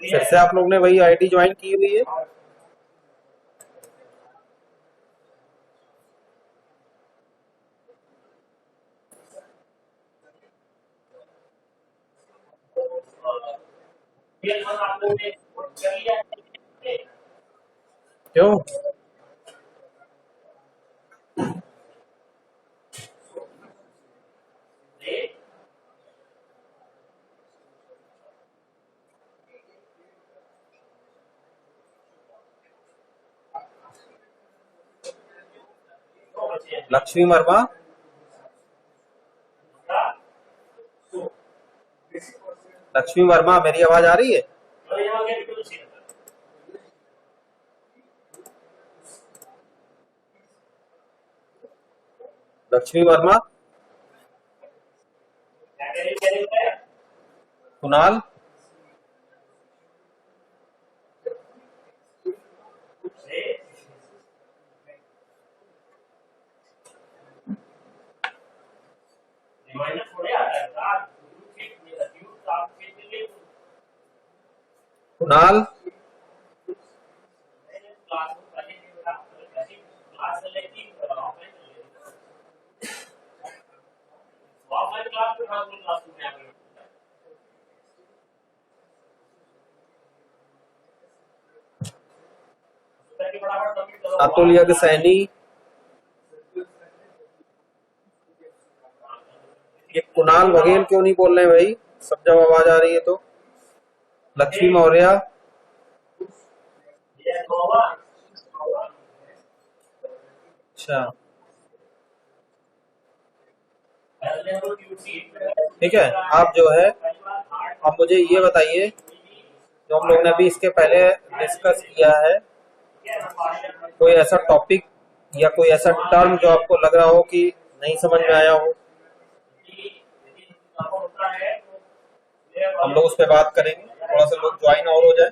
फिर से आप लोग ने वही आईडी ज्वाइन की हुई है? क्यों? लक्ष्मी वर्मा, लक्ष्मी वर्मा, मेरी आवाज आ रही है? लक्ष्मी वर्मा, कुणाल, कुणाल, अतुल यज्ञ सैनी, ये कुणाल बघेल क्यों नहीं बोल रहे भाई? सब जब आवाज आ रही है तो। लक्ष्मी मौर्य, अच्छा ठीक है। आप जो है, आप मुझे ये बताइए, जो हम लोग ने अभी इसके पहले डिस्कस किया है, कोई ऐसा टॉपिक या कोई ऐसा टर्म जो आपको लग रहा हो कि नहीं समझ में आया हो, हम लोग उस पर बात करेंगे। थोड़ा सा लोग ज्वाइन और हो जाए।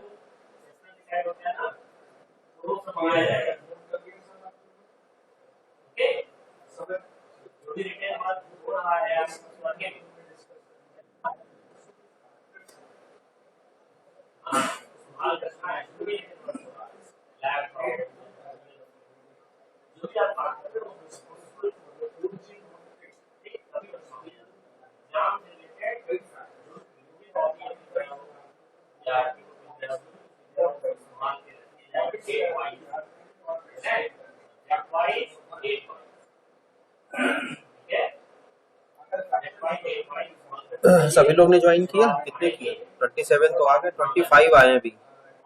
सभी लोग ने ज्वाइन किया? कितने किए? 27 तो आ गए, 25 आए हैं अभी,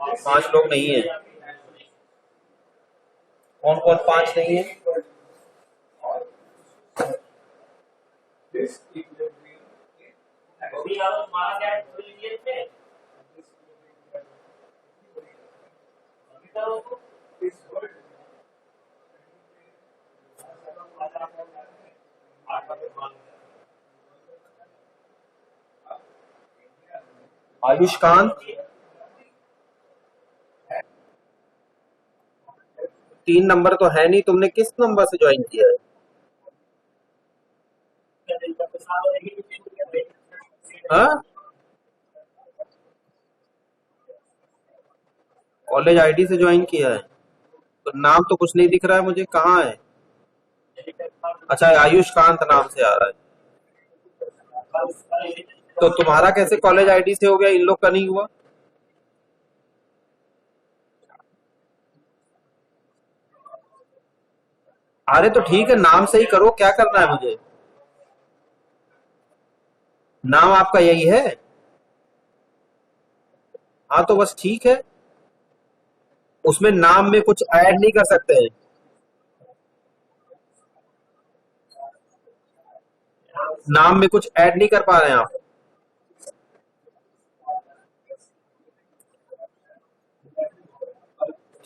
5 लोग नहीं है। कौन कौन 5 नहीं है? आयुष्कांत, 3 नंबर तो है नहीं। तुमने किस नंबर से ज्वाइन किया है? हाँ, कॉलेज आईडी से ज्वाइन किया है? तो नाम तो कुछ नहीं दिख रहा है मुझे, कहाँ है? अच्छा, आयुष्कांत नाम से आ रहा है। तो तुम्हारा कैसे कॉलेज आईडी से हो गया, इन लोग का नहीं हुआ? अरे तो ठीक है, नाम से ही करो, क्या करना है मुझे? नाम आपका यही है? हाँ तो बस ठीक है। उसमें नाम में कुछ ऐड नहीं कर सकते हैं? नाम में कुछ ऐड नहीं कर पा रहे हैं आप?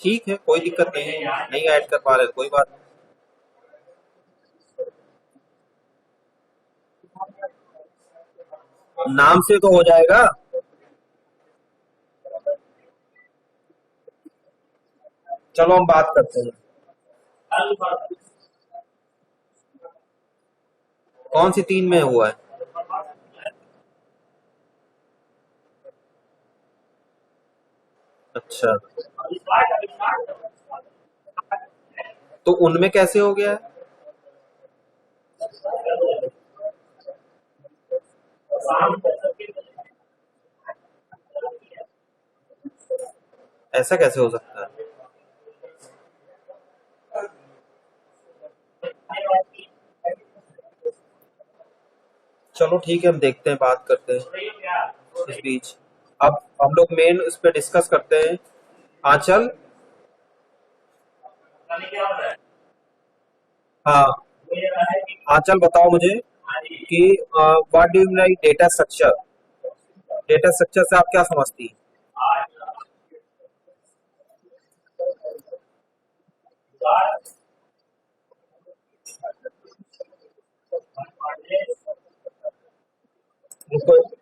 ठीक है, कोई दिक्कत नहीं है, नहीं ऐड कर पा रहे तो कोई बात नहीं। नाम से तो हो जाएगा। चलो हम बात करते हैं। कौन सी 3 में हुआ है? अच्छा, तो उनमें कैसे हो गया है? ऐसा कैसे हो सकता है? चलो ठीक है, हम देखते हैं, बात करते हैं इस बीच। अब हम लोग मेन इस पे डिस्कस करते हैं। आंचल। हाँ, आंचल बताओ मुझे कि what do you like data structure. Data structure से आप क्या समझती हैं? रुको,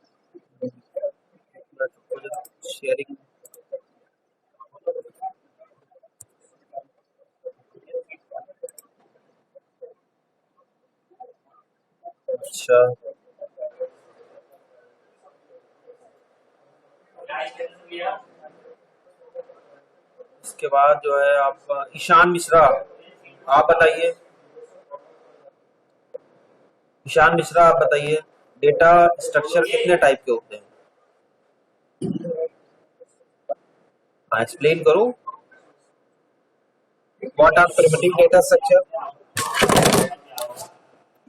शेयरिंग। अच्छा, इसके बाद जो है आप ईशान मिश्रा, आप बताइए। ईशान मिश्रा आप बताइए, डेटा स्ट्रक्चर कितने टाइप के होते हैं? हाँ, एक्सप्लेन करो। What are primitive data structure?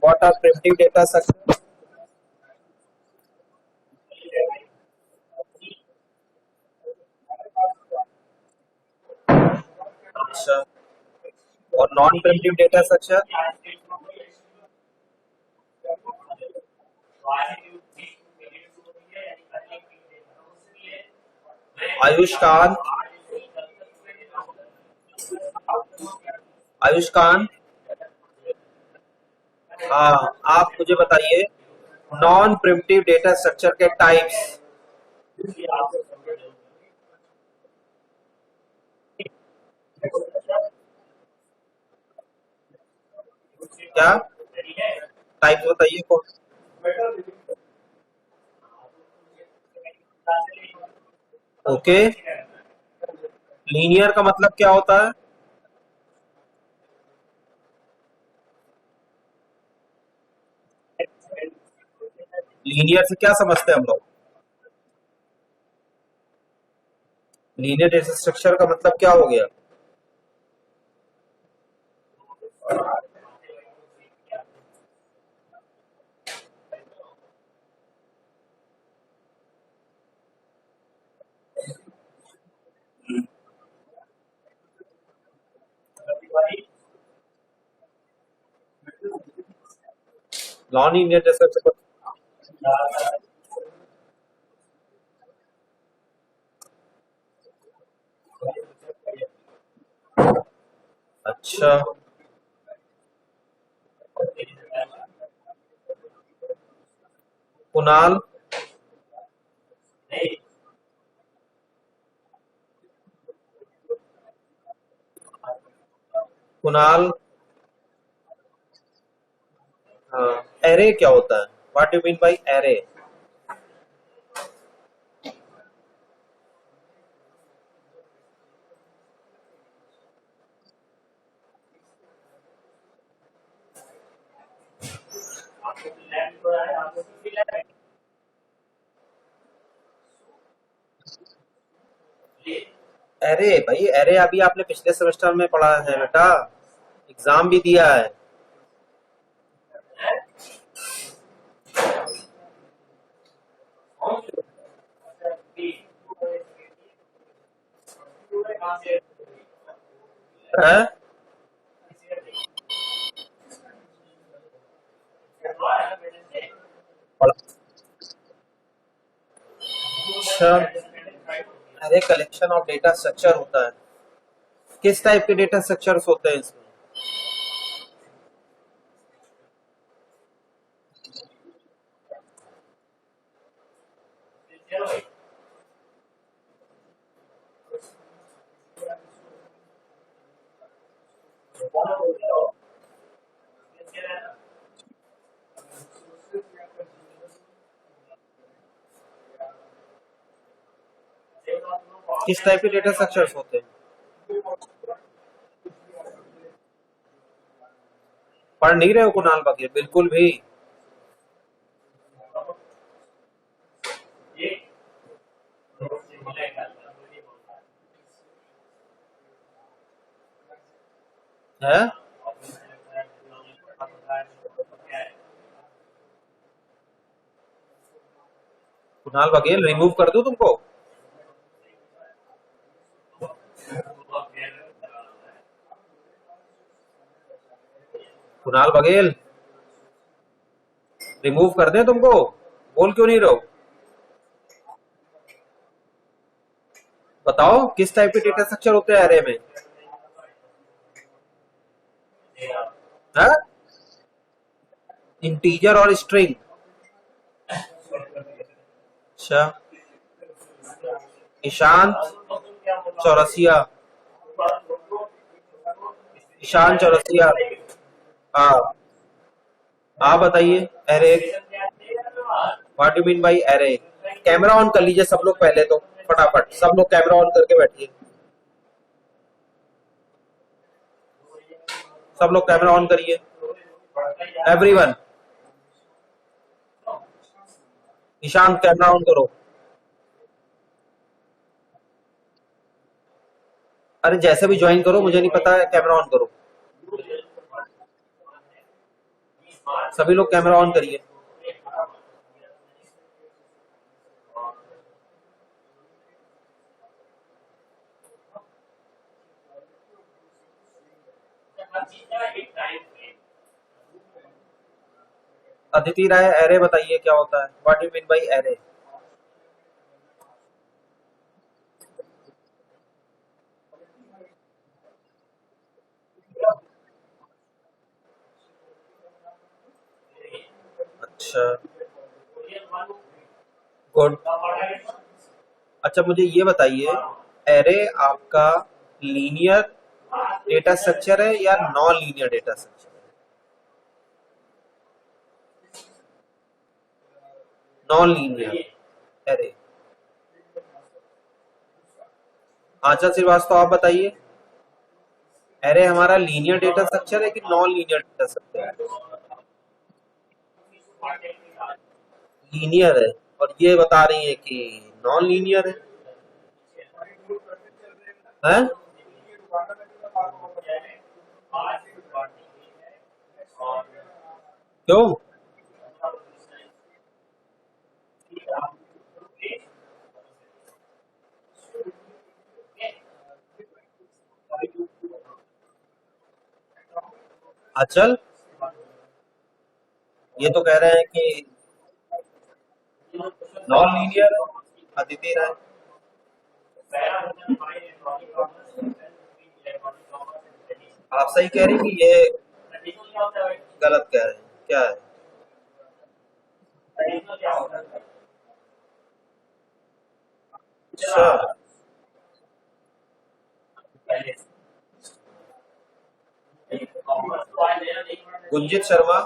What are primitive data structure? अच्छा, और non primitive data structure? Ayushkant. Ayushkant. हाँ, आप मुझे बताइए, नॉन प्रिमिटिव डेटा स्ट्रक्चर के टाइप्स। क्या टाइप्स बताइए कौन? ओके, लीनियर का मतलब क्या होता है? लीनियर से क्या समझते हैं हम लोग? लीनियर डेटा स्ट्रक्चर का मतलब क्या हो गया? Non linear data structure. अच्छा, कुणाल। कुणाल। हाँ, एरे क्या होता है? What do mean by array? Array भाई, एरे अभी आपने पिछले सेमेस्टर में पढ़ा है बेटा, एग्जाम भी दिया है। हैं? पढ़ा- अच्छा, array collection of data structure होता है। किस टाइप के डेटा स्ट्रक्चर्स होते हैं इसमें? किस टाइप के डेटा स्ट्रक्चर्स होते हैं? पढ़ नहीं रहे हो कुणाल बघेल बिल्कुल भी? है कुणाल बघेल रिमूव कर दूं तुमको? कुणाल बघेल रिमूव कर दें तुमको? बोल क्यों नहीं रहो? बताओ किस टाइप के डेटा स्ट्रक्चर होते हैं एरे में? है इंटीजर और स्ट्रिंग। अच्छा ईशांत चौरसिया, ईशान चौरसिया। हाँ आप बताइए array what you mean by array? Camera on कर लीजिए सब लोग पहले तो, फटाफट सब लोग कैमरा ऑन करके बैठिए। सब लोग कैमरा ऑन करिए एवरीवन। ईशांत कैमरा ऑन करो। अरे जैसे भी ज्वाइन करो मुझे नहीं पता है, कैमरा ऑन करो। सभी लोग कैमरा ऑन करिए। अदिति राय एरे बताइए क्या होता है? What you mean by array? अच्छा गुड। अच्छा मुझे ये बताइए एरे आपका लीनियर डेटा स्ट्रक्चर है या नॉन लीनियर डेटा स्ट्रक्चर है? Non linear array. Aanchal Srivastava आप बताइए एरे हमारा लीनियर डेटा स्ट्रक्चर है कि नॉन लीनियर डेटा स्ट्रक्चर है? लीनियर है और ये बता रही है कि नॉन लीनियर है। हैं? क्यों? अचल ये तो कह रहे हैं कि नॉन लीनियर। अदिति राय आप सही कह रही कि ये गलत कह रहे हैं? क्या है? अच्छा गुंजित शर्मा,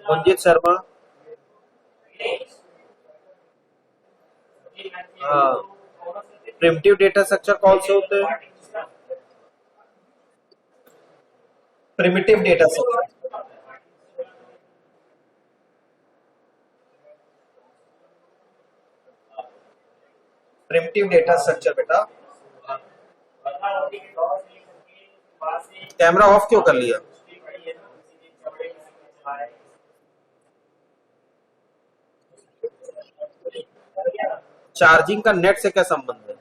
गुंजित शर्मा। हाँ प्रिमिटिव डेटा स्ट्रक्चर कौन से होते हैं? Primitive data structure. Primitive data structure बेटा। कैमरा ऑफ क्यों कर लिया? चार्जिंग का नेट से क्या संबंध है?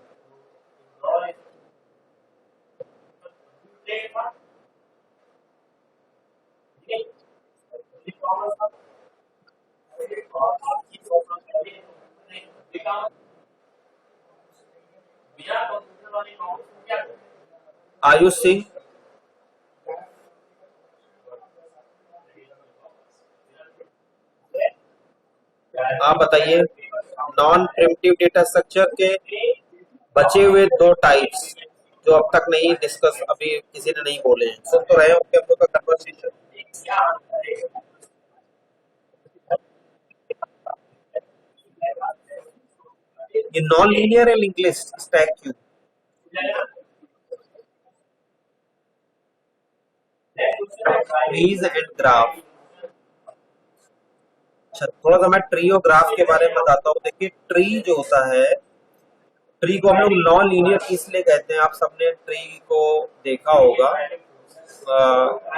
आयुष सिंह आप बताइए नॉन प्रिमिटिव डेटा स्ट्रक्चर के बचे हुए दो टाइप्स जो अब तक नहीं डिस्कस, अभी किसी ने नहीं बोले हैं, सुन तो रहे होंगे हम लोग का कन्वर्सेशन। ये नॉन लीनियर है link list stack queue. Trees and graph. अच्छा, थोड़ा सा मैं ट्री और ग्राफ के बारे में बताता हूँ। देखिए, ट्री जो होता है, ट्री को हम लोग नॉन लीनियर इसलिए कहते हैं, आप सबने ट्री को देखा होगा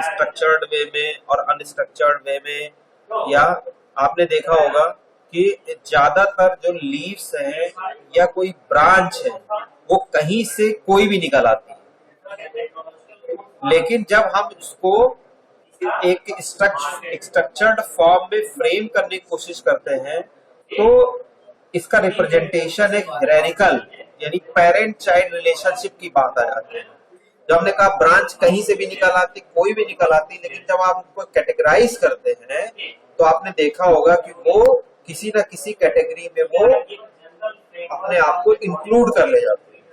स्ट्रक्चर्ड वे में और अनस्ट्रक्चर्ड वे में, या आपने देखा होगा कि ज्यादातर जो लीव्स हैं या कोई ब्रांच है वो कहीं से कोई भी निकल आती है, लेकिन जब हम उसको एक स्ट्रक्चर्ड फॉर्म में फ्रेम करने की कोशिश करते हैं तो इसका रिप्रेजेंटेशन एक हायरार्किकल यानी पेरेंट चाइल्ड रिलेशनशिप की बात आ जाती है। जब हमने कहा ब्रांच कहीं से भी निकल आती, कोई भी निकल आती, लेकिन जब आप उनको कैटेगराइज करते हैं तो आपने देखा होगा कि वो किसी न किसी कैटेगरी में वो अपने आप को इंक्लूड कर ले जाते हैं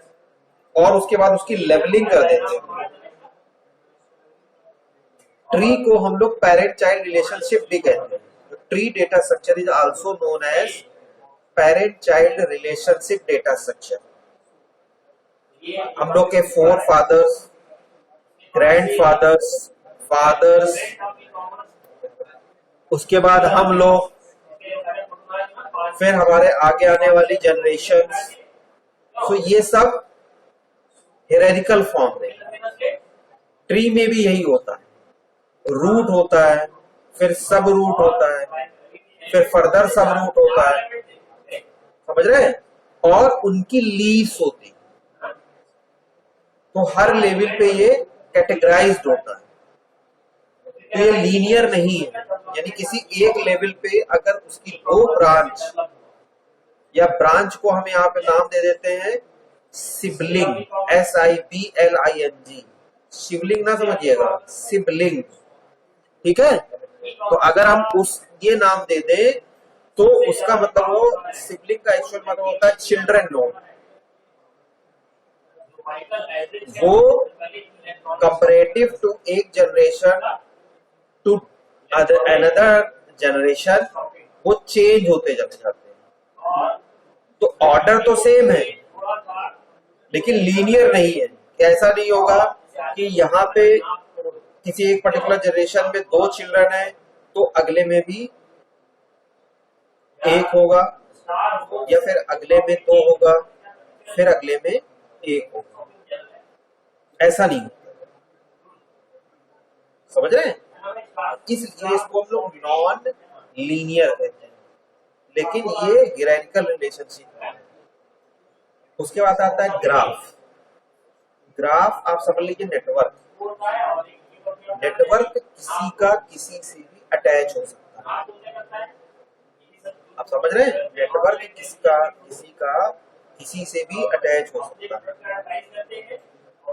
और उसके बाद उसकी लेवलिंग कर देते हैं। ट्री को हम लोग पेरेंट चाइल्ड रिलेशनशिप भी कहते हैं। Tree data structure is also known as parent child relationship data structure. हम लोग के फोर फादर्स, ग्रैंडफादर्स, फादर्स, उसके बाद हम लोग, फिर हमारे आगे आने वाली जनरेशन, तो ये सब हायरार्किकल फॉर्म में। ट्री में भी यही होता है, रूट होता है, फिर सब रूट होता है, फिर फर्दर सब रूट होता है, समझ रहे हैं, और उनकी लीव्स होती है। तो हर लेवल पे ये कैटेगराइज्ड होता है, तो ये लीनियर नहीं है। यानी किसी एक लेवल पे अगर उसकी दो ब्रांच, या ब्रांच को हम यहाँ पे नाम दे देते हैं सिबलिंग, SIBLING, शिवलिंग ना समझिएगा, सिबलिंग, ठीक है। तो अगर हम उस ये नाम दे दें तो उसका मतलब वो सिबलिंग का एक्चुअल मतलब होता है चिल्ड्रन नोड। वो कंपैरेटिव टू एक जनरेशन टू अनदर जनरेशन वो चेंज होते चले जाते हैं। तो ऑर्डर तो सेम है लेकिन लीनियर नहीं है। ऐसा नहीं होगा कि यहाँ पे किसी एक पर्टिकुलर जनरेशन में दो चिल्ड्रन है तो अगले में भी एक होगा, या फिर अगले में दो होगा, फिर अगले में एक होगा, ऐसा नहीं होता। समझ रहे हैं? इसलिए इसको हम लोग नॉन लीनियर कहते हैं, लेकिन ये हायरार्किकल रिलेशनशिप है। उसके बाद आता है ग्राफ। ग्राफ आप समझ लीजिए नेटवर्क। नेटवर्क किसी का किसी से भी अटैच हो सकता है। आप समझ रहे हैं? नेटवर्क किसका किसी का किसी से भी अटैच हो सकता है।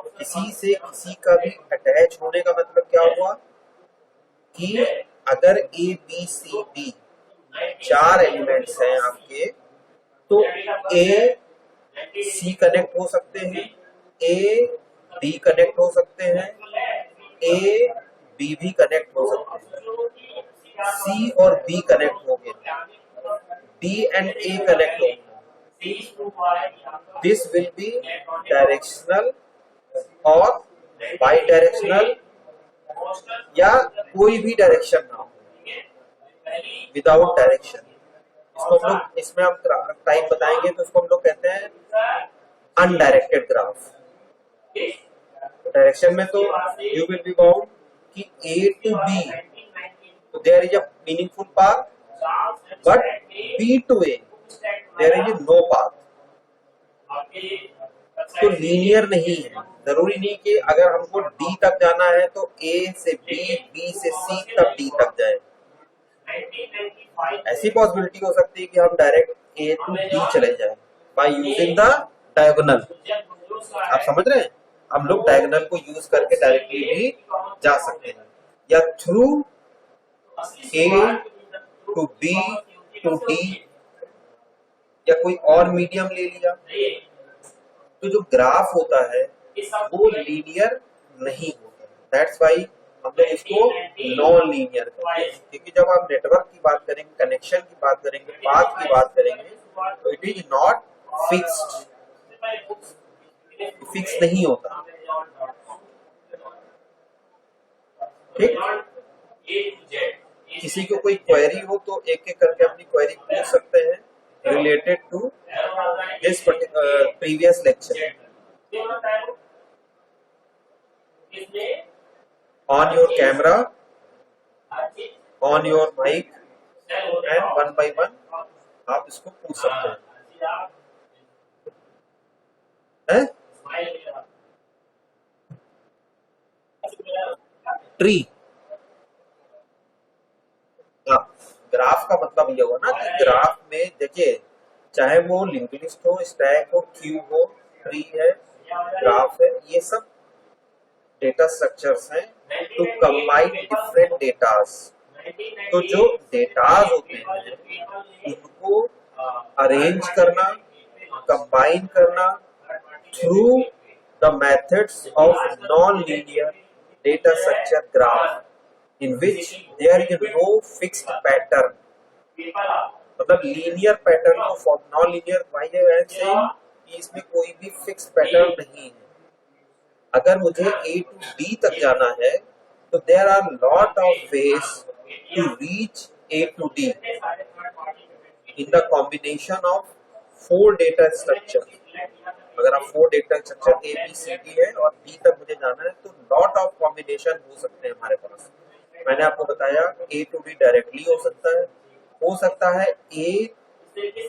किसी से किसी का भी अटैच होने का मतलब क्या हुआ कि अगर ABCD चार एलिमेंट्स हैं आपके, तो AC कनेक्ट हो सकते हैं, AB कनेक्ट हो सकते हैं, AB भी कनेक्ट हो सकते हैं, C और B कनेक्ट हो गए, D and A कनेक्ट हो गए। दिस विल बी डायरेक्शनल और बाई डायरेक्शनल, या कोई भी डायरेक्शन ना हो, विदाउट डायरेक्शन। इसको हम लोग, इसमें हम टाइप बताएंगे तो इसको हम लोग कहते हैं अनडायरेक्टेड ग्राफ। डायरेक्शन में तो यू विल बी बाउंड कि A to B, तो there is a meaningful path, but B to A there is no path. तो लीनियर नहीं है। जरूरी नहीं कि अगर हमको D तक जाना है तो A से B, B से C तक D तक जाए। ऐसी पॉसिबिलिटी हो सकती है कि हम डायरेक्ट A to D चले जाए बाय यूजिंग द डायगोनल। आप समझ रहे हैं? हम लोग डायगोनल को यूज करके डायरेक्टली भी जा सकते हैं, या through A to B to D, या कोई और मीडियम ले लिया। तो जो ग्राफ होता है वो लीनियर नहीं होता, दैट्स वाई हम लोग इसको नॉन लीनियर कहते हैं। क्योंकि जब आप नेटवर्क की बात करेंगे, कनेक्शन की बात करेंगे, पाथ की बात करेंगे, तो it is not fixed, fix नहीं होता। ठीक, किसी को कोई क्वेरी हो तो एक एक करके अपनी क्वेरी पूछ सकते हैं related to this previous lecture on your camera, on your mic, and one by one आप इसको पूछ सकते हैं। ट्री, ग्राफ का मतलब ये हुआ ना कि ग्राफ में देखिए, चाहे वो लिंक्ड लिस्ट हो, स्टैक हो, क्यू हो, ट्री है, ग्राफ है, ये सब डेटा स्ट्रक्चर्स हैं टू कंबाइन डिफरेंट डेटास। तो जो डेटास होते हैं उनको अरेंज करना, कंबाइन करना through the methods of non linear data structure graph in which there is no fixed pattern, मतलब लीनियर पैटर्न को नॉन लीनियर वाई से इसमें कोई भी फिक्स पैटर्न नहीं है। अगर मुझे A to D तक जाना है तो there are lot of ways to reach A to D in the combination of 4 data structure. अगर आप 4 data structure A B C D है और D तक मुझे जाना है तो लॉट ऑफ कॉम्बिनेशन हो सकते हैं हमारे पास। मैंने आपको बताया A to D डायरेक्टली हो सकता है A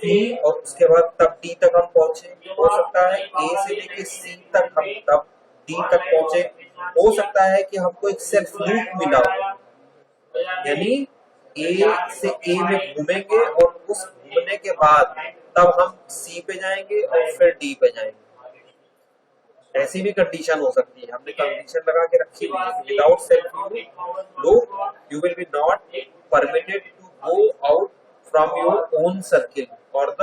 B और उसके बाद तब D तक हम पहुंचे, हो सकता है A से लेके C तक हम तब D तक पहुंचे, हो सकता है कि हमको एक सेल्फ लूप मिला हो, यानी A से A में घूमेंगे और उस घूमने के बाद तब हम C पे जाएंगे और फिर D पे जाएंगे। ऐसी भी कंडीशन हो सकती है, हमने कंडीशन लगा के रखी हुई है। Without self loop you will be not permitted to go out from your own circle और the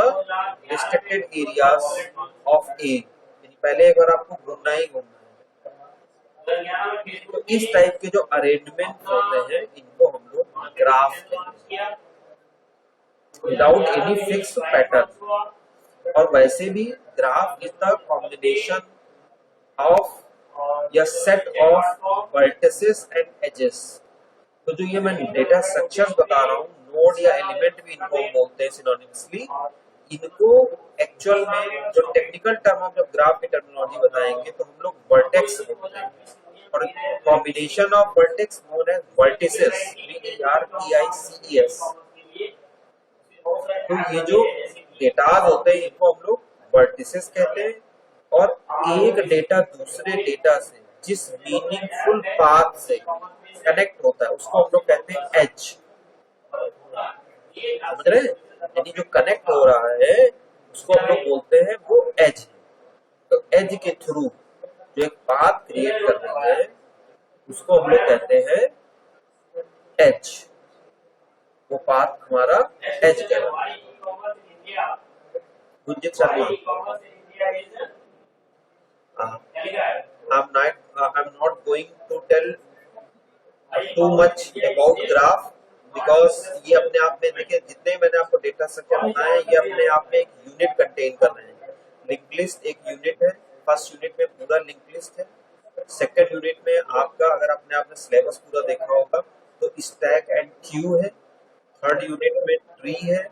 restricted areas of A. पहले एक बार आपको घूमना ही घूमना है। तो इस टाइप के जो अरेंजमेंट होते हैं इनको हम लोग ग्राफ कहते हैं, विदाउट एनी फिक्स पैटर्न। और वैसे भी graph is the combination of या set of vertices and edges. तो जो ये मैं डेटा स्ट्रक्चर्स बता रहा हूँ, नोड या एलिमेंट भी इनको बोलते हैं सिनोनिमसली, इनको एक्चुअल में जो टेक्निकल टर्म हम जब ग्राफ की टर्मिनोलॉजी बताएंगे तो हम लोग वर्टेक्स बोलते हैं, और combination of vertex known as vertices, VERTICES। तो ये जो डेटा होते हैं इनको हम लोग वर्टिसेस कहते हैं, और एक डेटा दूसरे डेटा से जिस मीनिंगफुल पाथ से कनेक्ट होता है उसको हम लोग कहते हैं एज। समझ रहे हैं? यानी जो कनेक्ट हो रहा है उसको हम लोग बोलते हैं वो एज। तो एज के थ्रू जो एक पाथ क्रिएट करते हैं उसको हम लोग कहते हैं एज। वो पाथ हमारा एज कहलाता है। Gunjit Sharma, I'm not going to tell too much about graph because ये अपने आप में देखिए, जितने मैंने आपको डेटा स्ट्रक्चर बताए ये अपने आप में एक यूनिट कंटेन कर रहे हैं। लिंक लिस्ट एक यूनिट है, फर्स्ट यूनिट में पूरा लिंक लिस्ट है, सेकंड यूनिट में आपका अगर आपने आपने सिलेबस पूरा देखा होगा तो स्टैक एंड क्यू है, थर्ड यूनिट में ट्री है,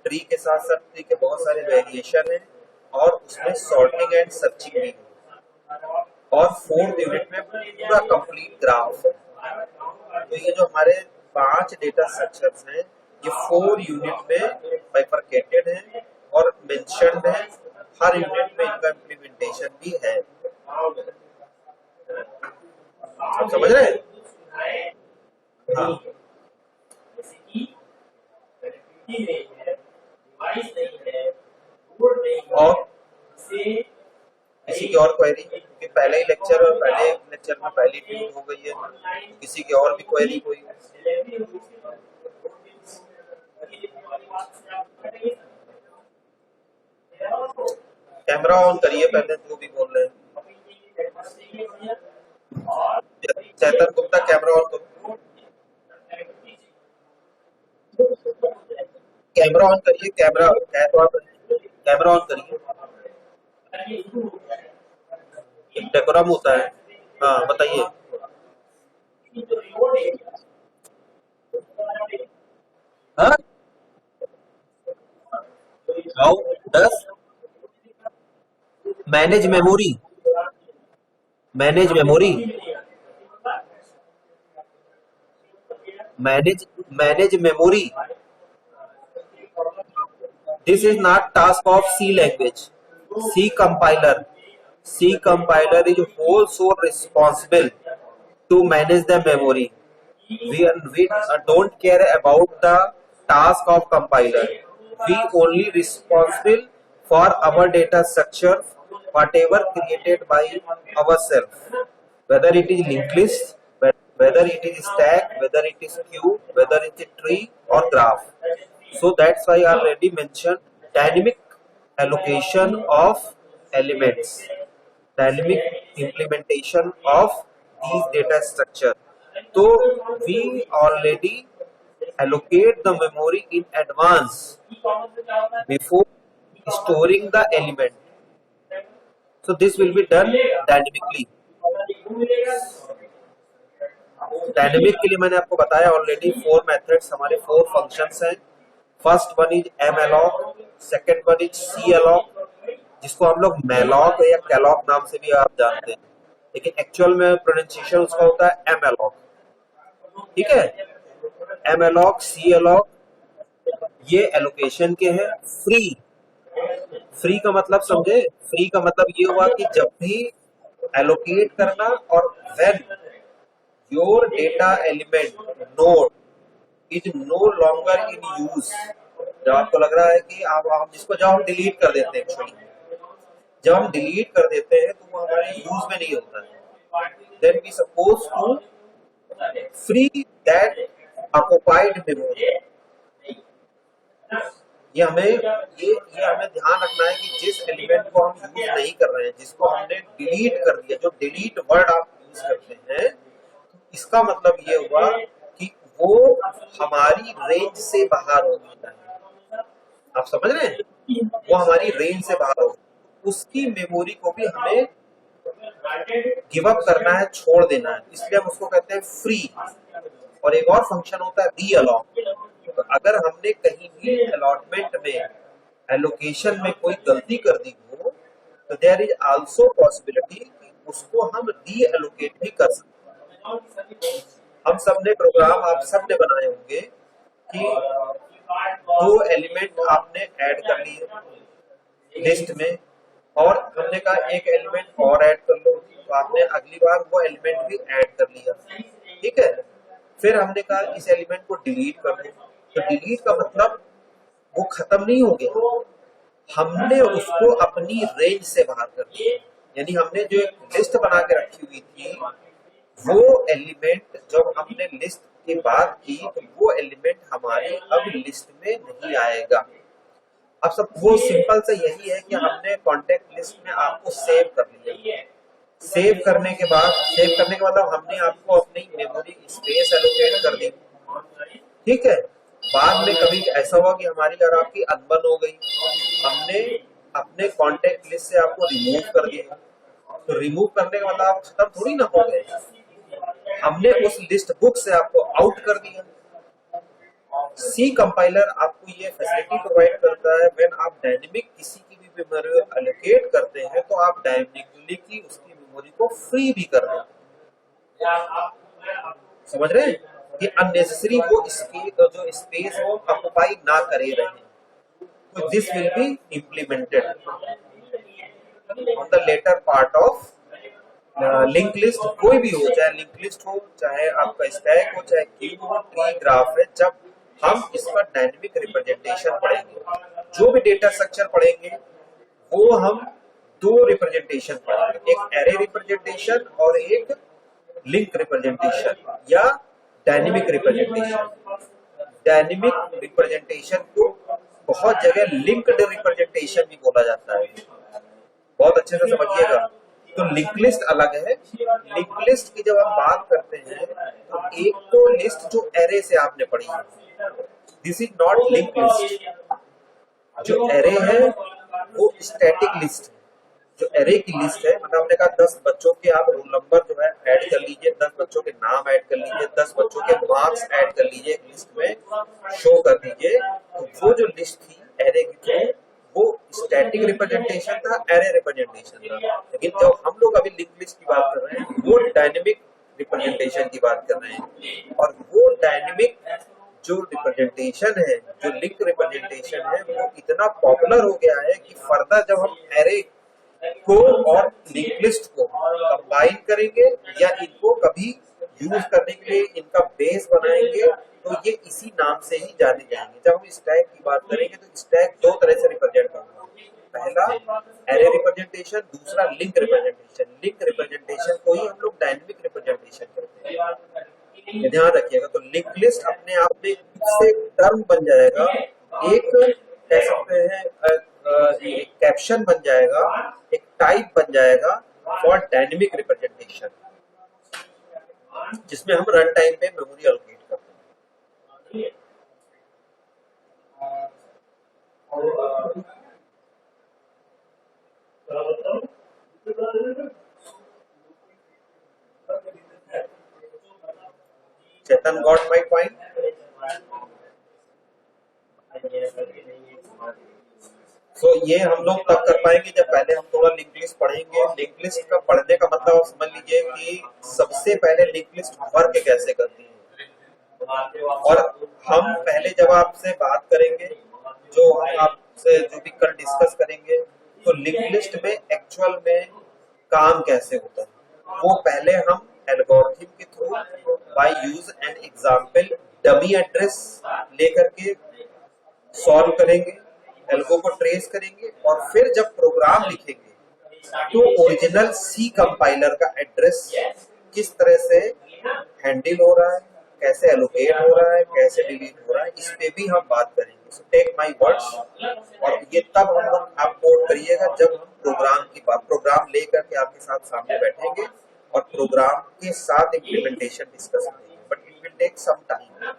ट्री के साथ साथ ट्री के बहुत सारे वेरिएशन है और उसमें सॉर्टिंग एंड सर्चिंग भी है, और फोर्थ यूनिट में पूरा कंप्लीट ग्राफ है। तो ये जो हमारे 5 डेटा स्ट्रक्चर्स हैं ये 4 यूनिट में बाइफरकेटेड हैं और मेंशन्ड है, हर यूनिट में इनका इम्प्लीमेंटेशन भी है। आप समझ रहे हैं? हाँ। और किसी की और क्वेरी? क्योंकि पहले ही लेक्चर और पहले लेक्चर में पहली ट्यून हो गई है, किसी की और भी क्वेरी कोई? कैमरा ऑन करिए पहले, जो भी बोल रहे हैं। चैतन गुप्ता कैमरा ऑन करो, कैमरा ऑन करिए, कैमरा कैमरा ऑन करिए। एक डेकोरम होता है। हाँ बताइए। हाँ how does manage memory, manage memory, manage manage memory. This is not task of C language. C compiler. C compiler is whole source responsible to manage the memory. We don't care about the task of compiler. We only responsible for our data structure, whatever created by ourselves. Whether it is linked list, whether it is stack, whether it is queue, whether it is tree or graph. So that's why I already mentioned dynamic allocation of elements, dynamic implementation of these data structure. So we already allocate the memory in advance before storing the element. So this will be done dynamically. Dynamic के लिए मैंने आपको बताया already 4 methods, हमारे 4 functions हैं। First one is malloc, second one is calloc, जिसको हम लोग malloc या calloc नाम से भी आप जानते हैं, लेकिन एक्चुअल में प्रोनाउंसिएशन उसका होता है malloc। ठीक है, malloc, calloc ये एलोकेशन के हैं। फ्री, फ्री का मतलब समझे? फ्री का मतलब ये हुआ कि जब भी एलोकेट करना और when your data element node is no longer in use, जब आपको लग रहा है कि आप हम जिसको जब हम डिलीट कर देते हैं, एक्चुअली जब हम डिलीट कर देते हैं तो वो हमारे यूज में नहीं होता है, then we supposed to free that occupied memory। ये हमें ध्यान रखना है कि जिस एलिमेंट को हम यूज नहीं कर रहे हैं, जिसको हमने डिलीट कर दिया, जो डिलीट वर्ड आप यूज करते हैं, इसका मतलब ये हुआ कि वो हमारी रेंज से बाहर हो गया है। आप समझ रहे हैं? वो हमारी रेंज से बाहर हो, उसकी मेमोरी को भी हमें गिव अप करना है, छोड़ देना है, इसलिए हम उसको कहते हैं फ्री। और एक और फंक्शन होता है री अलॉट। तो अगर हमने कहीं भी अलॉटमेंट में, एलोकेशन में कोई गलती कर दी हो, तो देयर इज आल्सो पॉसिबिलिटी कि उसको हम री एलोकेट भी कर सकते हैं। हम सबने प्रोग्राम आप सबने बनाए होंगे कि 2 एलिमेंट आपने ऐड कर लिए लिस्ट में, और हमने कहा एक एलिमेंट और ऐड कर लो, तो आपने अगली बार वो एलिमेंट भी ऐड कर लिया। ठीक है, फिर हमने कहा इस एलिमेंट को डिलीट कर दो, तो डिलीट का मतलब वो खत्म नहीं हो गया, हमने उसको अपनी रेंज से बाहर कर दिया। यानी हमने जो एक लिस्ट बना के रखी हुई थी, वो एलिमेंट जब हमने लिस्ट की बात की, तो वो एलिमेंट हमारे अब लिस्ट में नहीं आएगा। अब सब वो सिंपल से यही है कि हमने कॉन्टेक्ट लिस्ट में आपको सेव कर लिया। सेव करने के बाद, सेव करने के मतलब हमने आपको अपनी मेमोरी स्पेस एलोकेट कर दी। ठीक है, बाद में कभी ऐसा हुआ कि हमारी और आपकी अनबन हो गई, हमने अपने कॉन्टेक्ट लिस्ट से आपको रिमूव कर दिया, तो रिमूव करने का मतलब आप खत्म थोड़ी ना हो गए, हमने उस लिस्ट बुक से आपको आउट कर दिया। सी कंपाइलर आपको ये फैसिलिटी प्रोवाइड करता है, व्हेन आप डायनेमिक किसी की भी मेमोरी एलोकेट करते हैं, तो आप डायनेमिकली की उसकी मेमोरी को फ्री भी कर दें। समझ रहे हैं कि अननेसेसरी वो जो स्पेस वो ऑक्युपाई ना करे रहे। तो this will be implemented on the latter part of link list. कोई भी हो, चाहे लिंक लिस्ट हो, चाहे आपका स्टैक हो, चाहे क्यू हो, ट्री, ग्राफ है, जब हम इसका डायनेमिक रिप्रेजेंटेशन पढ़ेंगे, जो भी डेटा स्ट्रक्चर पढ़ेंगे वो हम 2 रिप्रेजेंटेशन पढ़ेंगे, एक एरे रिप्रेजेंटेशन और एक लिंक रिप्रेजेंटेशन या डायनेमिक रिप्रेजेंटेशन। डायनेमिक रिप्रेजेंटेशन को बहुत जगह लिंक्ड रिप्रेजेंटेशन भी बोला जाता है। बहुत अच्छे से समझिएगा। तो लिंक लिस्ट अलग है। लिंक लिस्ट की जब हम बात करते हैं तो एक तो लिस्ट जो एरे से आपने पढ़ी है, this is not link list. जो एरे है वो स्टैटिक लिस्ट है। जो एरे की लिस्ट है, मतलब हमने कहा 10 बच्चों के आप रोल नंबर जो है ऐड कर लीजिए, 10 बच्चों के नाम ऐड कर लीजिए, 10 बच्चों के मार्क्स ऐड कर लीजिए, एक लिस्ट में शो कर दीजिए। तो वो जो लिस्ट थी एरे की थी वो स्टैटिक रिप्रेजेंटेशन था, एरे रिप्रेजेंटेशन था। लेकिन जब हम लोग अभी लिंक लिस्ट की बात कर रहे हैं वो डायनेमिक रिप्रेजेंटेशन की बात कर रहे हैं। और वो डायनेमिक जो रिप्रेजेंटेशन है, जो लिंक रिप्रेजेंटेशन है, वो इतना पॉपुलर हो गया है कि फर्दर जब हम एरे को और लिंक लिस्ट को कंबाइन करेंगे या इनको कभी यूज करने के लिए इनका बेस बनाएंगे तो ये इसी नाम से ही जाने जाएंगे। जब हम स्टैक की बात करेंगे तो स्टैक दो तरह से रिप्रेजेंट होगा, पहला एरे रिप्रेजेंटेशन, दूसरा लिंक रिप्रेजेंटेशन। लिंक रिप्रेजेंटेशन को ही हम लोग डायनेमिक रिप्रेजेंटेशन करते हैं, ध्यान रखिएगा। तो लिंक लिस्ट अपने आप में से टर्म बन जाएगा, एक कह सकते हैं एक कैप्शन बन जाएगा, एक टाइप बन जाएगा फॉर डायनेमिक रिप्रेजेंटेशन, जिसमें हम रन टाइम पे मेमोरी एलोकेट करते हैं। चेतन गॉट माय पॉइंट। तो ये हम लोग तब कर पाएंगे जब पहले हम थोड़ा लिंक लिस्ट पढ़ेंगे। लिंक लिस्ट का पढ़ने का मतलब आप समझ लीजिए कि सबसे पहले लिंक लिस्ट वर्क कैसे करती है। और हम पहले जब आपसे बात करेंगे, जो हम आपसे जो भी कल डिस्कस करेंगे, तो लिंक लिस्ट में एक्चुअल में काम कैसे होता है वो पहले हम एल्गोरिथम के through by use an example dummy address लेकर के सॉल्व करेंगे, एल्गो को ट्रेस करेंगे, और फिर जब प्रोग्राम लिखेंगे तो ओरिजिनल सी कंपाइलर का एड्रेस किस तरह से हैंडल हो रहा है, कैसे एलोकेट हो रहा है, कैसे डिलीट हो रहा है, इस पे भी हम बात करेंगे। So take my words. और ये तब हम आप नोट करिएगा जब हम प्रोग्राम की बात, प्रोग्राम लेकर के आपके साथ सामने बैठेंगे और प्रोग्राम के साथ इम्प्लीमेंटेशन डिस्कस करेंगे, but it will take some time.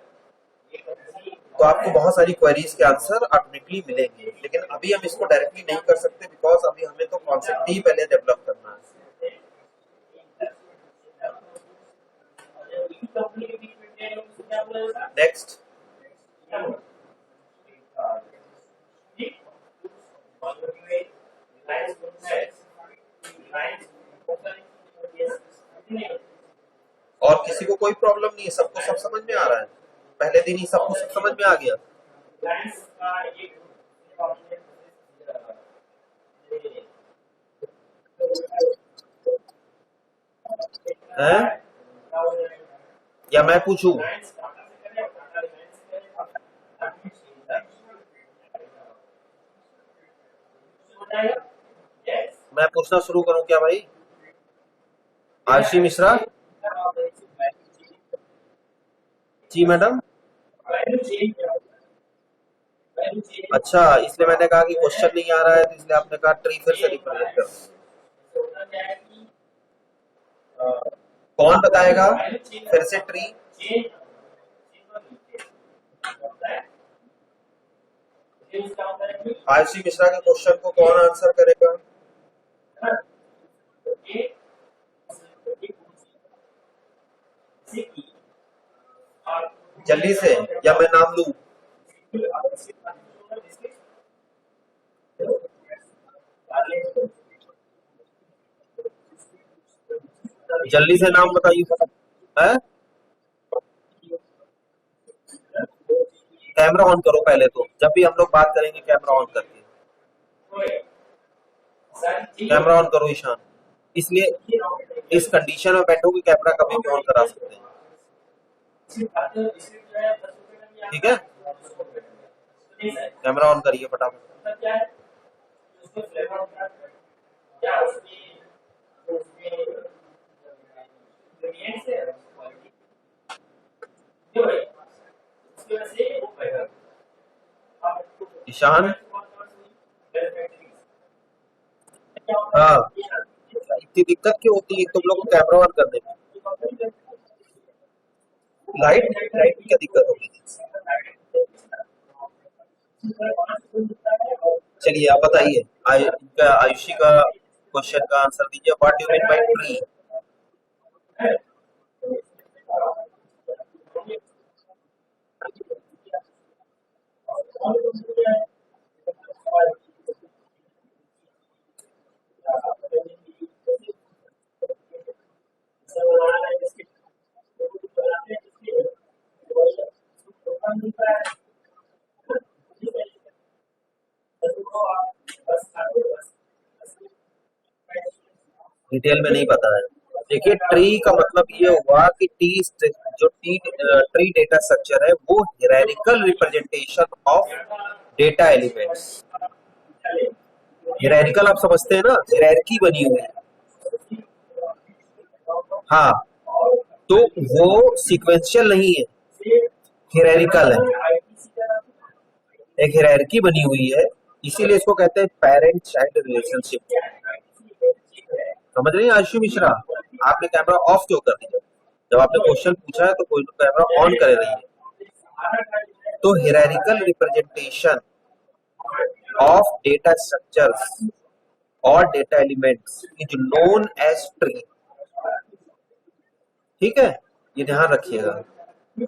तो आपको बहुत सारी क्वेरीज के आंसर ऑटोमेटिकली मिलेंगे, लेकिन अभी हम इसको डायरेक्टली नहीं कर सकते बिकॉज अभी हमें तो कॉन्सेप्ट ही पहले डेवलप करना है। नेक्स्ट, और किसी को कोई प्रॉब्लम नहीं है, सबको सब समझ में आ रहा है, पहले दिन ही सबको सब समझ में आ गया है? या मैं पूछूं? मैं पूछना शुरू करूं क्या भाई? आयुषी मिश्रा जी मैडम। अच्छा, इसलिए मैंने कहा कि क्वेश्चन नहीं आ रहा है, तो इसलिए आपने कहा ट्री फिर से रिप्रेजेंट कर। कौन बताएगा फिर से ट्री? आयुषी मिश्रा के क्वेश्चन को कौन आंसर करेगा? जल्दी से, या मैं नाम लूं? जल्दी से नाम बताइए। है? कैमरा ऑन करो पहले, तो जब भी हम लोग बात करेंगे कैमरा ऑन करके, कैमरा ऑन करो ईशान। इसलिए इस कंडीशन में बैठो कि कैमरा कभी भी ऑन करा सकते हैं, ठीक है? कैमरा ऑन करिए फटाफट। ईशान, इतनी दिक्कत क्यों होती है तुम लोग को कैमरा ऑन करने में? लाइट लाइट की क्या दिक्कत होगी? चलिए आप बताइए, आयुषी का क्वेश्चन का आंसर दीजिए। What do you mean by tree? Detail में नहीं पता है। देखिए ट्री का मतलब ये हुआ कि ट्री डेटा स्ट्रक्चर है वो hierarchical representation of data elements. Hierarchical आप समझते हैं ना, हिरारकी बनी हुई है। हाँ, तो वो सीक्वेंशियल नहीं है, हिरारिकल है, एक हिरारकी बनी हुई है, इसीलिए इसको कहते हैं पेरेंट चाइल्ड रिलेशनशिप। समझ रहे हैं आशु मिश्रा? आपने कैमरा ऑफ क्यों कर दिया? जब आपने क्वेश्चन पूछा है तो कोई कैमरा ऑन करे रही। तो hierarchical representation of data structures और data elements is known as tree. ठीक है, ये ध्यान रखिएगा।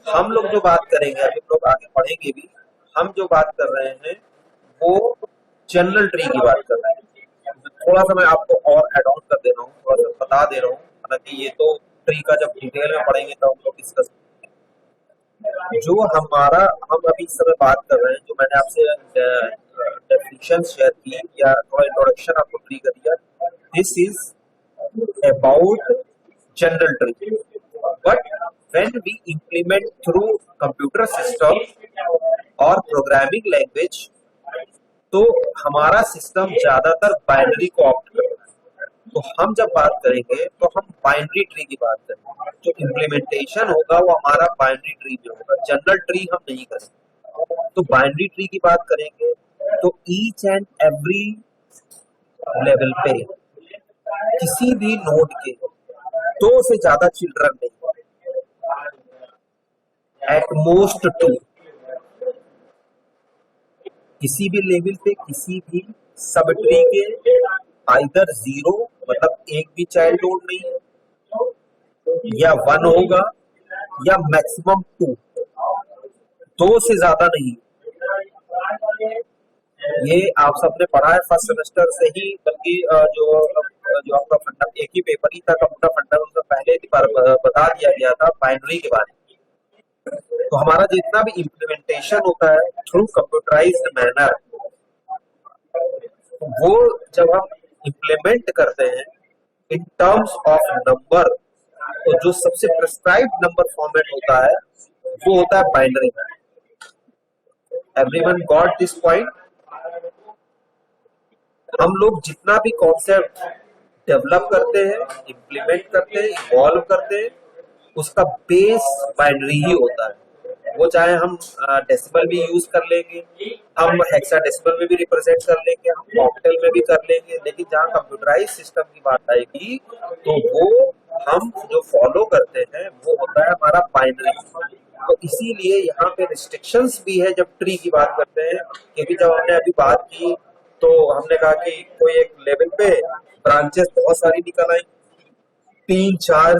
हम लोग जो बात करेंगे, अभी लोग आगे पढ़ेंगे भी, हम जो बात कर रहे हैं वो जनरल ट्री की बात कर रहे हैं। थोड़ा सा मैं आपको और एड ऑन कर दे रहा हूँ, थोड़ा सा बता दे रहा हूँ, हालांकि ये तो ट्री का जब डिटेल में पढ़ेंगे तो हम लोग डिस्कस करेंगे। जो हमारा हम अभी इस समय बात कर रहे हैं, जो मैंने आपसे डेफिनेशन शेयर की या थोड़ा इंट्रोडक्शन आपको ट्री कर दिया, this is about general tree. But when we implement through computer system और प्रोग्रामिंग लैंग्वेज, तो हमारा सिस्टम ज्यादातर बाइनरी को ऑप्ट करता है। तो हम जब बात करेंगे तो हम बाइनरी ट्री की बात करेंगे, जो इम्प्लीमेंटेशन होगा वो हमारा बाइनरी ट्री में होगा, जनरल ट्री हम नहीं करेंगे। तो बाइनरी ट्री की बात करेंगे तो ईच एंड एवरी लेवल पे किसी भी नोड के 2 से ज्यादा चिल्ड्रन नहीं, एट मोस्ट 2। किसी भी लेवल पे किसी भी सब ट्री के आइदर 0 मतलब एक भी चाइल्ड नोड नहीं है, या 1 होगा, या मैक्सिमम 2, 2 से ज्यादा नहीं। ये आप सबने पढ़ा है फर्स्ट सेमेस्टर से ही, बल्कि जो आपका फंडा एक ही पेपर ही था कंप्यूटर फंडामेंटल, पहले ही बता दिया गया था बाइनरी के बारे में। तो हमारा जितना भी इम्प्लीमेंटेशन होता है थ्रू कंप्यूटराइज्ड मैनर, वो जब हम इम्प्लीमेंट करते हैं इन टर्म्स ऑफ नंबर, तो जो सबसे प्रिस्क्राइब्ड नंबर फॉर्मेट होता है वो होता है binary. Everyone got this point? हम लोग जितना भी कॉन्सेप्ट डेवलप करते हैं, इम्प्लीमेंट करते हैं, इवॉल्व करते हैं, उसका बेस बाइनरी ही होता है। वो चाहे हम डेसिमल भी यूज कर लेंगे, हम हेक्साडेसिमल में भी रिप्रेजेंट कर लेंगे, हम ऑक्टल में भी कर लेंगे, लेकिन जहाँ कंप्यूटराइज सिस्टम की बात आएगी तो वो हम जो फॉलो करते हैं वो होता है हमारा बाइनरी। तो इसीलिए यहाँ पे रिस्ट्रिक्शंस भी है जब ट्री की बात करते हैं, क्योंकि जब हमने अभी बात की तो हमने कहा कि कोई एक लेवल पे ब्रांचेस बहुत सारी निकल आई, 3 4,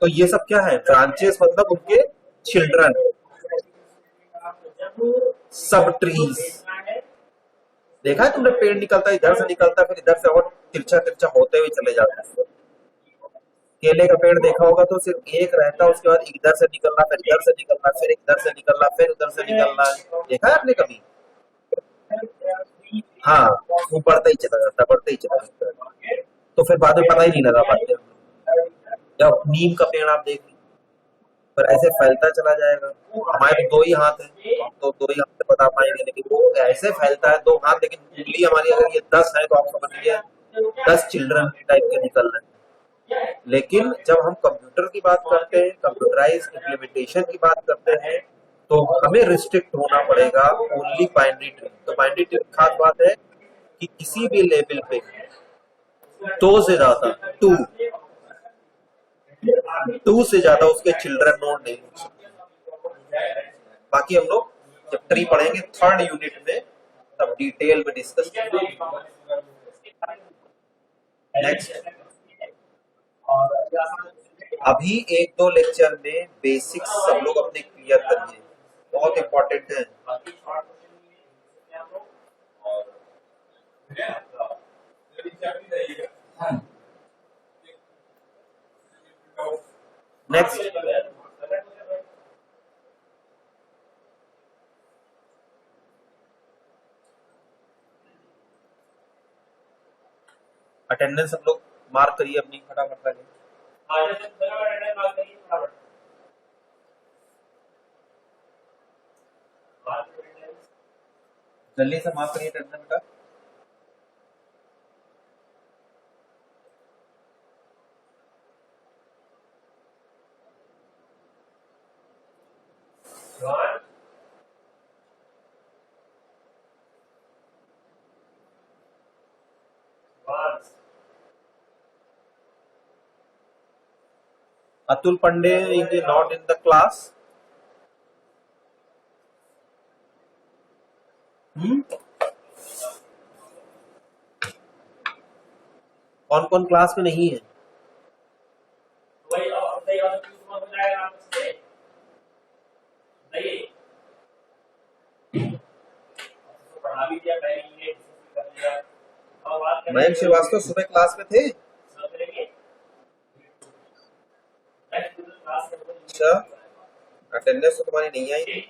तो ये सब क्या है? ब्रांचेस मतलब उनके चिल्ड्रन, सब ट्रीज। देखा है तुमने, पेड़ निकलता है, इधर से निकलता है, फिर इधर से और तिरछा तिरछा होते हुए चले जाते हैं। केले का पेड़ देखा होगा तो सिर्फ एक रहता है, उसके बाद इधर से निकलना, फिर इधर से निकलना, फिर इधर से निकलना, फिर उधर से निकलना। देखा है आपने कभी? हाँ, वो बढ़ता ही चला जाता, बढ़ता ही चला जाता, तो फिर बाद में पता ही नहीं लगा पाते। जब नीम का पेड़ आप देख, पर ऐसे फैलता चला जाएगा। हमारे 2 ही हाथ हैं, तो 2 ही हाथ से बता पाएंगे, लेकिन वो ऐसे फैलता है 2 हाथ, लेकिन उंगली हमारी अगर ये 10 है तो आप समझ लीजिए 10 चिल्ड्रन टाइप के निकल रहे हैं। लेकिन जब हम कंप्यूटर की बात करते हैं, कंप्यूटराइज इम्प्लीमेंटेशन की बात करते हैं, तो हमें रिस्ट्रिक्ट होना पड़ेगा ओनली बाइनरी ट्री। तो बाइनरी ट्री की खास बात है कि किसी भी लेवल पे दो से ज्यादा, टू टू से ज्यादा उसके चिल्ड्रन नोड नहीं हो सकते। बाकी हम लोग जब ट्री पढ़ेंगे थर्ड यूनिट में तब डिटेल में डिस्कस करेंगे। नेक्स्ट, अभी एक दो लेक्चर में बेसिक्स सब लोग अपने क्लियर करिए, बहुत इंपॉर्टेंट है। नेक्स्ट, अटेंडेंस सब लोग मार्क करिए अपनी फटाफट लगे। जल्दी से मार्क करिए अटेंडेंस का। Atul Pandey is not in the class. कौन कौन क्लास में नहीं है? मयंक श्रीवास्तव सुबह क्लास में थे। अच्छा, अटेंडेंस तो तुम्हारी नहीं आई थी।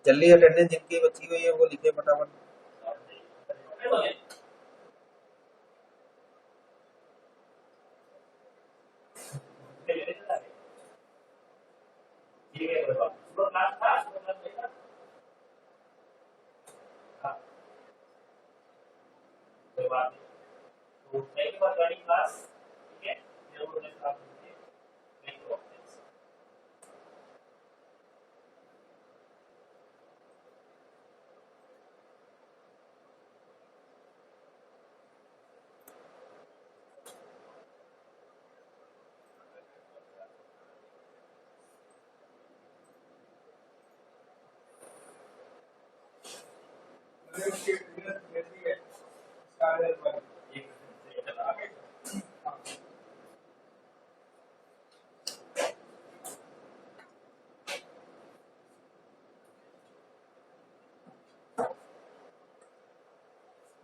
जल्दी अटेंडेंस जिनकी बची हुई है वो लिखे फटाफट।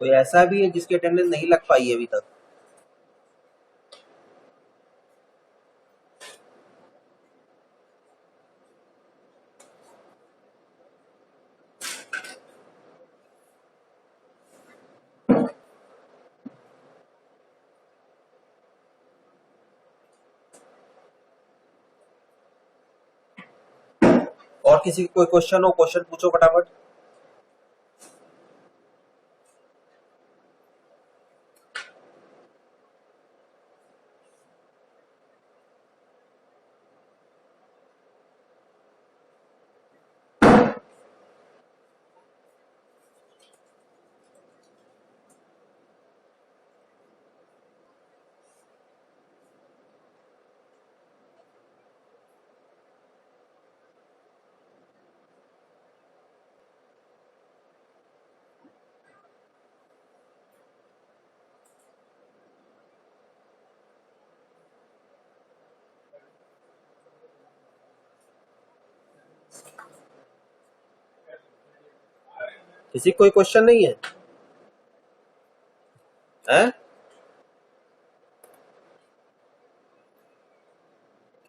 कोई ऐसा भी है जिसकी अटेंडेंस नहीं लग पाई है अभी तक? और किसी कोई क्वेश्चन हो, क्वेश्चन पूछो फटाफट। किसी कोई क्वेश्चन नहीं है? हैं?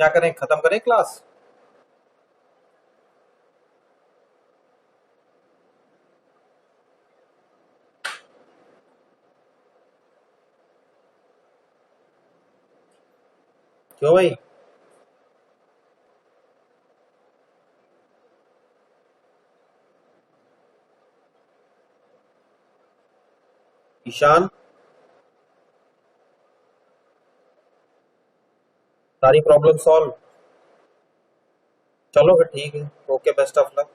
क्या करें, खत्म करें क्लास? क्यों भाई? ईशान, सारी प्रॉब्लम सॉल्व। चलो फिर ठीक है, ओके, बेस्ट ऑफ लक।